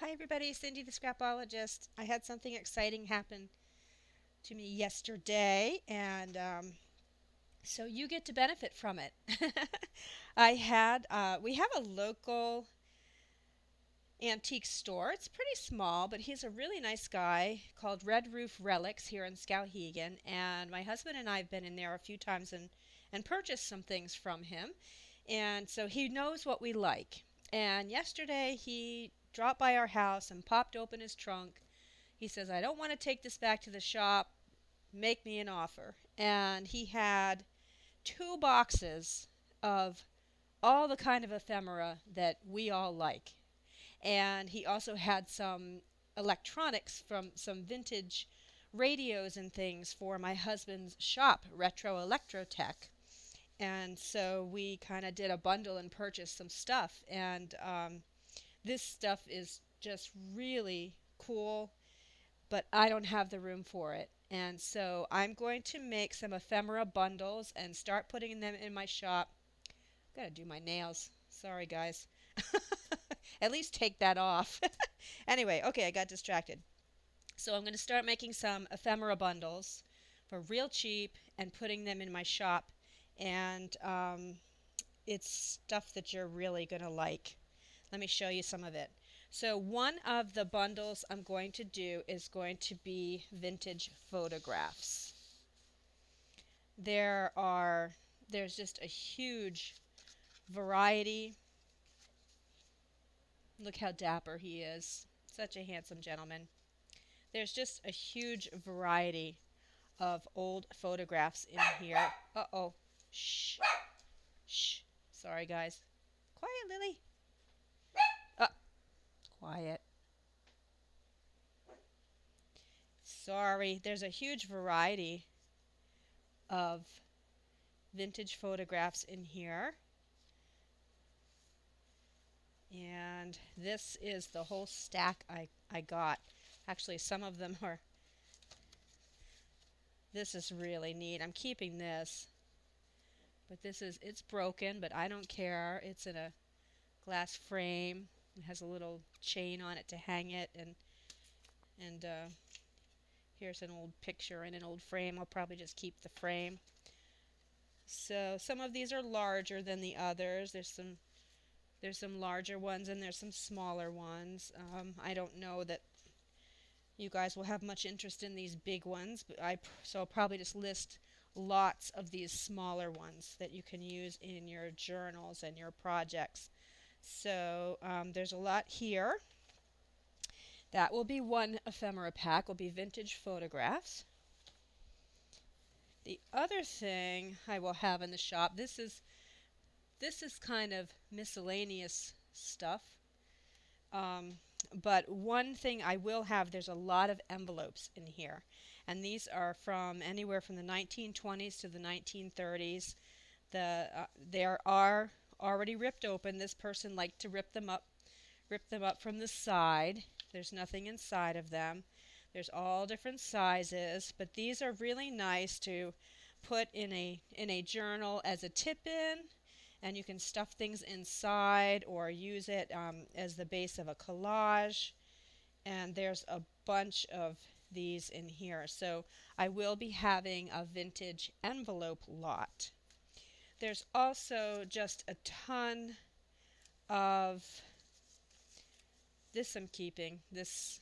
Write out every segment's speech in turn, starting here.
Hi everybody, Cindy the Scrapologist. I had something exciting happen to me yesterday, and so you get to benefit from it. We have a local antique store. It's pretty small, but he's a really nice guy called Red Roof Relics here in Skowhegan, and my husband and I have been in there a few times and purchased some things from him, and so he knows what we like. And yesterday he dropped by our house and popped open his trunk. He says, I don't want to take this back to the shop. Make me an offer. And he had two boxes of all the kind of ephemera that we all like. And he also had some electronics from some vintage radios and things for my husband's shop, Retro Electrotech. And so we kind of did a bundle and purchased some stuff. And this stuff is just really cool, but I don't have the room for it. And so I'm going to make some ephemera bundles and start putting them in my shop. Gotta do my nails. Sorry, guys. At least take that off. Anyway, okay, I got distracted. So I'm going to start making some ephemera bundles for real cheap and putting them in my shop. And it's stuff that you're really going to like. Let me show you some of it. So one of the bundles I'm going to do is going to be vintage photographs. There are there's just a huge variety. Look how dapper he is. Such a handsome gentleman. There's just a huge variety of old photographs in here. Uh-oh. Shh. Shh. Sorry, guys. Quiet, Lily. Uh, quiet. Sorry. There's a huge variety of vintage photographs in here. And this is the whole stack I got. Actually, some of them are. This is really neat. I'm keeping this. But it's broken, but I don't care. It's in a glass frame. It has a little chain on it to hang it. And here's an old picture in an old frame. I'll probably just keep the frame. So some of these are larger than the others. There's some larger ones and there's some smaller ones. I don't know that you guys will have much interest in these big ones, but so I'll probably just list lots of these smaller ones that you can use in your journals and your projects. So there's a lot here. That will be one ephemera pack, will be vintage photographs. The other thing I will have in the shop, this is kind of miscellaneous stuff. But one thing I will have, there's a lot of envelopes in here. And these are from anywhere from the 1920s to the 1930s. They are already ripped open. This person liked to rip them up from the side. There's nothing inside of them. There's all different sizes, but these are really nice to put in a journal as a tip-in, and you can stuff things inside or use it as the base of a collage. And there's a bunch of these in here. So I will be having a vintage envelope lot. There's also just a ton of this I'm keeping. This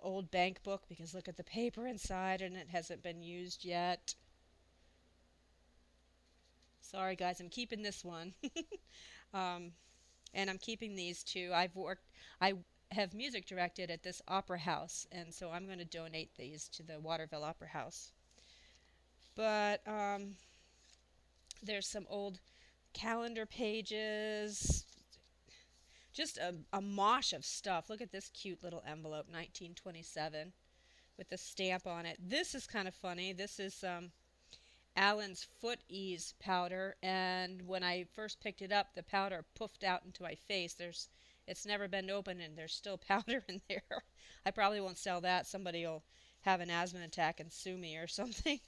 old bank book, because look at the paper inside and it hasn't been used yet. Sorry guys, I'm keeping this one. um, and I'm keeping these two. I have music directed at this opera house, and so I'm going to donate these to the Waterville Opera House. But there's some old calendar pages, just a mosh of stuff. Look at this cute little envelope, 1927, with the stamp on it. This is kind of funny. This is Allen's Foot Ease powder, and when I first picked it up, the powder puffed out into my face. It's never been opened, and there's still powder in there. I probably won't sell that. Somebody will have an asthma attack and sue me or something.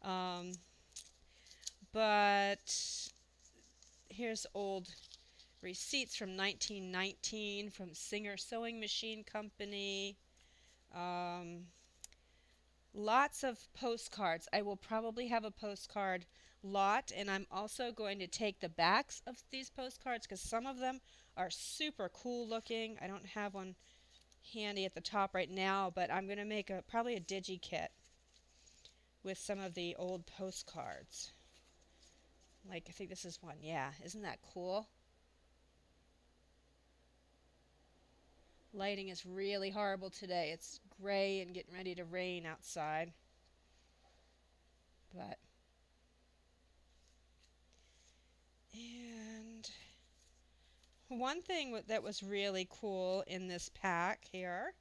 um, but here's old receipts from 1919 from Singer Sewing Machine Company. Um, Lots of postcards. I will probably have a postcard lot, and I'm also going to take the backs of these postcards because some of them are super cool looking. I don't have one handy at the top right now, but I'm going to make probably a digi kit with some of the old postcards. Like, I think this is one. Yeah, isn't that cool? Lighting is really horrible today. It's gray and getting ready to rain outside. But, and one thing that was really cool in this pack here.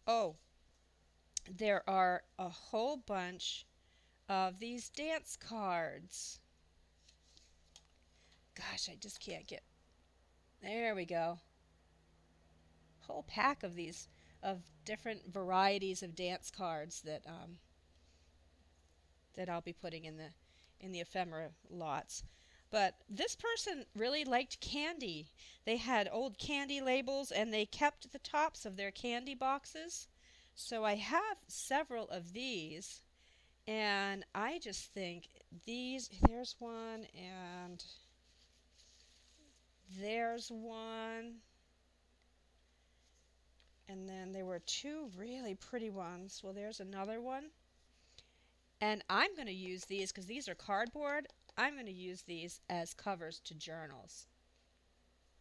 Oh, there are a whole bunch of these dance cards. Gosh, I just can't get. There we go. Whole pack of these of different varieties of dance cards that I'll be putting in the ephemera lots. But this person really liked candy. They had old candy labels and they kept the tops of their candy boxes. So I have several of these, and I just think there's one, and there's one, and then there were two really pretty ones. Well, there's another one. And I'm going to use these because these are cardboard. I'm going to use these as covers to journals.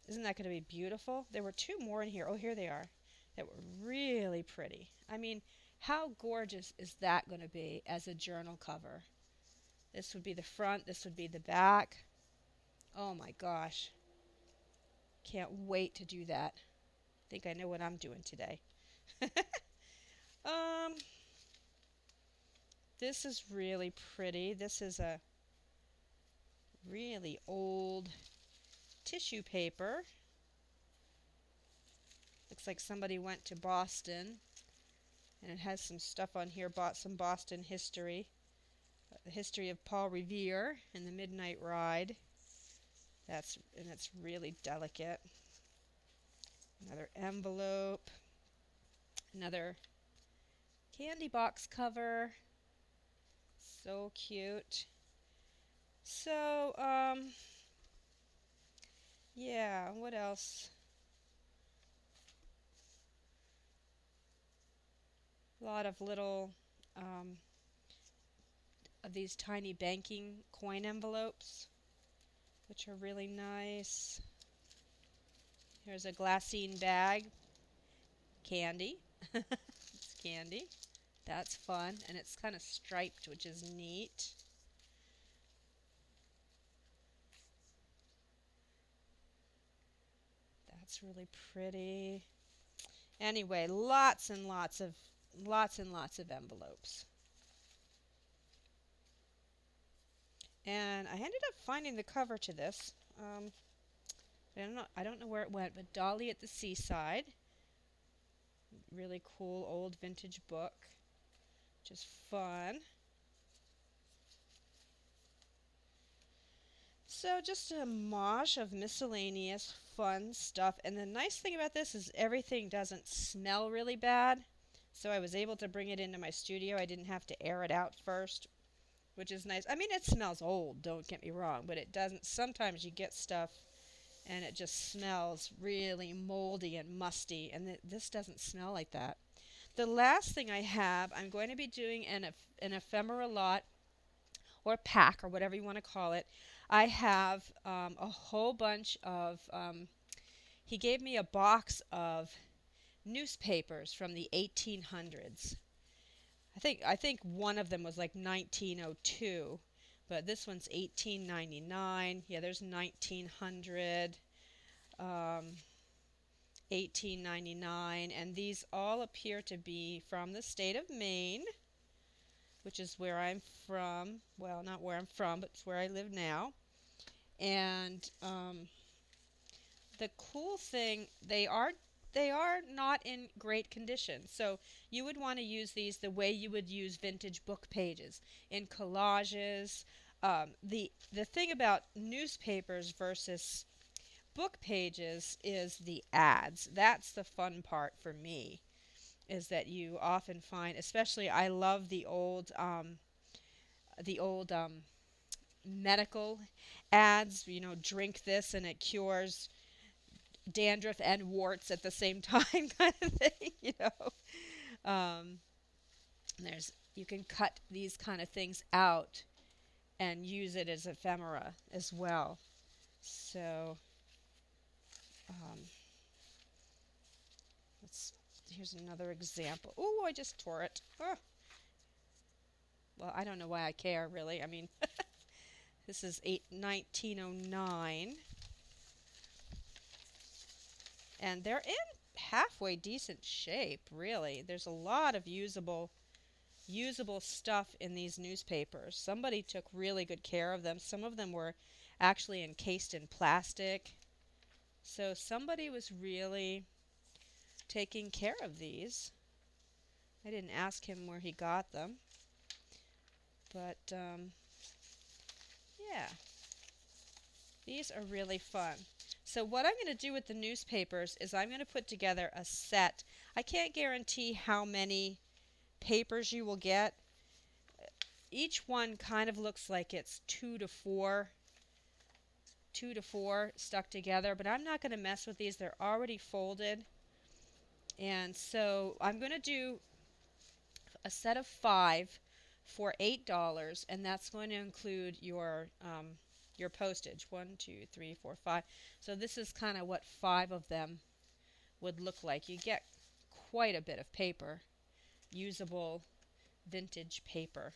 Isn't that going to be beautiful? There were two more in here. Oh, here they are. That were really pretty. I mean, how gorgeous is that going to be as a journal cover? This would be the front. This would be the back. Oh my gosh. Can't wait to do that. I think I know what I'm doing today. um, this is really pretty. This is a really old tissue paper. Looks like somebody went to Boston, and it has some stuff on here, bought some Boston history. The history of Paul Revere and the Midnight Ride. It's really delicate. Another envelope. Another candy box cover. So cute. So, yeah, what else? A lot of little of these tiny banking coin envelopes, which are really nice. Here's a glassine bag. Candy. It's candy. That's fun. And it's kind of striped, which is neat. That's really pretty. Anyway, lots and lots of envelopes. And I ended up finding the cover to this. I don't know where it went, but Dolly at the Seaside. Really cool old vintage book. Just fun. So just a mosh of miscellaneous fun stuff. And the nice thing about this is everything doesn't smell really bad. So I was able to bring it into my studio. I didn't have to air it out first, which is nice. I mean, it smells old, don't get me wrong, but it doesn't. Sometimes you get stuff and it just smells really moldy and musty, and this doesn't smell like that. The last thing I have, I'm going to be doing an ephemera lot or pack or whatever you want to call it. I have a whole bunch of, he gave me a box of newspapers from the 1800s. I think one of them was like 1902, but this one's 1899. Yeah, there's 1900, 1899, and these all appear to be from the state of Maine, which is where I'm from. Well, not where I'm from, but it's where I live now. And the cool thing, they are not in great condition. So you would want to use these the way you would use vintage book pages, in collages. The thing about newspapers versus book pages is the ads. That's the fun part for me. Is that you often find, especially I love the old medical ads. You know, drink this and it cures dandruff and warts at the same time, kind of thing. Um, there's you can cut these kind of things out and use it as ephemera as well. So um, let's here's another example. Oh, I just tore it. Oh, well, I don't know why I care really. I mean, this is 1909, and they're in halfway decent shape, really. There's a lot of usable stuff in these newspapers. Somebody took really good care of them. Some of them were actually encased in plastic. So somebody was really taking care of these. I didn't ask him where he got them, but yeah, these are really fun. So what I'm going to do with the newspapers is I'm going to put together a set. I can't guarantee how many papers you will get. Each one kind of looks like it's two to four stuck together, but I'm not going to mess with these. They're already folded. And so I'm going to do a set of 5 for $8, and that's going to include your postage. 1, 2, 3, 4, 5. So this is kind of what 5 of them would look like. You get quite a bit of paper, usable vintage paper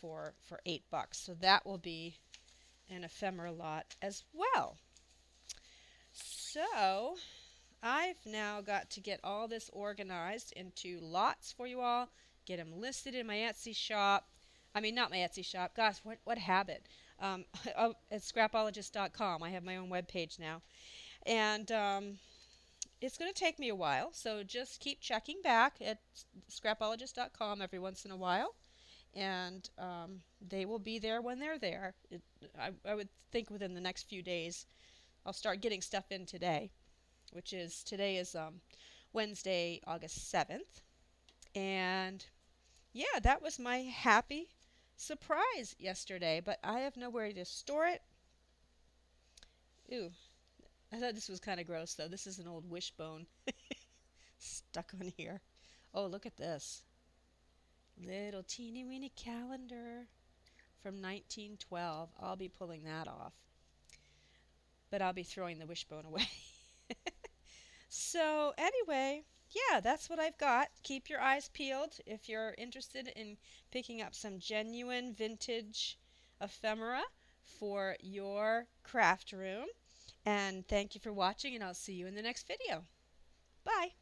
for $8. So that will be an ephemera lot as well. So I've now got to get all this organized into lots for you all, get them listed in my Etsy shop. I mean, not my Etsy shop. Gosh, what habit? At scrapologist.com. I have my own webpage now. And it's going to take me a while, so just keep checking back at scrapologist.com every once in a while. And they will be there when they're there. I would think within the next few days. I'll start getting stuff in today, which is today is Wednesday, August 7th. And yeah, that was my happy surprise yesterday, but I have nowhere to store it. Ooh, I thought this was kind of gross though. This is an old wishbone stuck on here. Oh, look at this. Little teeny weeny calendar from 1912. I'll be pulling that off, but I'll be throwing the wishbone away. So, anyway, yeah, that's what I've got. Keep your eyes peeled if you're interested in picking up some genuine vintage ephemera for your craft room. And thank you for watching, and I'll see you in the next video. Bye.